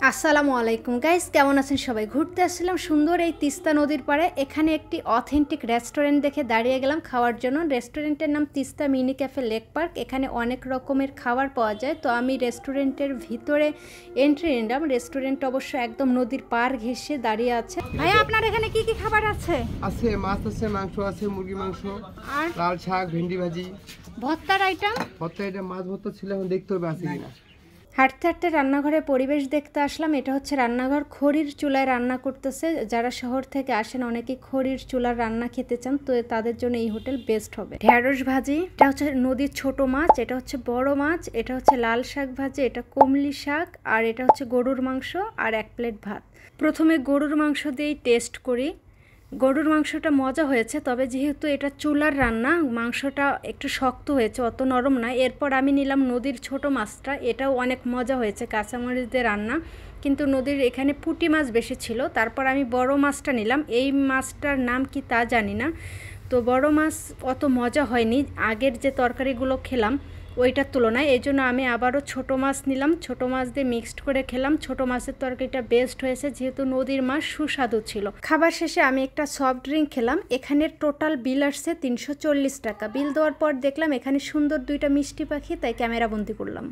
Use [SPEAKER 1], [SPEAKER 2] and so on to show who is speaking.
[SPEAKER 1] আসসালামু আলাইকুম গাইস, কেমন আছেন সবাই? ঘুরতে আসছিলাম সুন্দর এই তিস্তা নদীর পাড়ে। এখানে একটি অথেন্টিক রেস্টুরেন্ট দেখে দাঁড়িয়ে গেলাম খাওয়ার জন্য। রেস্টুরেন্টের নাম Teesta mini cafe lake park. এখানে অনেক রকমের খাবার পাওয়া যায়। তো আমি রেস্টুরেন্টের ভিতরে এন্ট্রি নিলাম। রেস্টুরেন্ট অবশ্য একদম নদীর পাড় ঘেঁষে দাঁড়িয়ে আছে। ভাই, আপনার এখানে কি কি খাবার আছে?
[SPEAKER 2] আছে মাছ আছে, মাংস আছে, মুরগি মাংস আর লাল শাক, ভেন্ডি ভাজি,
[SPEAKER 1] ভর্তার আইটেম।
[SPEAKER 2] মাছ ভর্তা ছিল, এখন দেখতে হবে আছে কিনা।
[SPEAKER 1] হাঁটতে হাঁটতে রান্নাঘরের পরিবেশ দেখতে আসলাম। এটা হচ্ছে রান্নাঘর, খড়ির চুলায় রান্না করতেছে। যারা শহর থেকে আসেন অনেকেই খড়ির চুলার রান্না খেতে চান, তো তাদের জন্য এই হোটেল বেস্ট হবে। ঢেঁড়স ভাজি, এটা হচ্ছে নদীর ছোট মাছ, এটা হচ্ছে বড় মাছ, এটা হচ্ছে লাল শাক ভাজি, এটা কমলি শাক, আর এটা হচ্ছে গরুর মাংস আর 1 প্লেট ভাত। প্রথমে গরুর মাংস দিয়েই টেস্ট করি। গরুর মাংসটা মজা হয়েছে, তবে যেহেতু এটা চুলার রান্না মাংসটা একটু শক্ত হয়েছে, অত নরম না। এরপর আমি নিলাম নদীর ছোট মাছটা, এটাও অনেক মজা হয়েছে, কাঁচামরিচ দিয়ে রান্না, কিন্তু নদীর এখানে পুঁটি মাছ বেশি ছিল। তারপর আমি বড় মাছটা নিলাম, এই মাছটার নাম কি তা জানি না। তো বড় মাছ অত মজা হয়নি আগের যে তরকারিগুলো খেলাম ওইটার তুলনায়, এই জন্য আমি আবারও ছোটো মাছ নিলাম। ছোটো মাছ দিয়ে মিক্সড করে খেলাম। ছোটো মাছের তরকারিটা বেস্ট হয়েছে, যেহেতু নদীর মাছ সুস্বাদু ছিল। খাবার শেষে আমি একটা সফট ড্রিঙ্ক খেলাম। এখানের টোটাল বিল আসছে 340 টাকা। বিল দেওয়ার পর দেখলাম এখানে সুন্দর 2টা মিষ্টি পাখি, তাই ক্যামেরা বন্দি করলাম।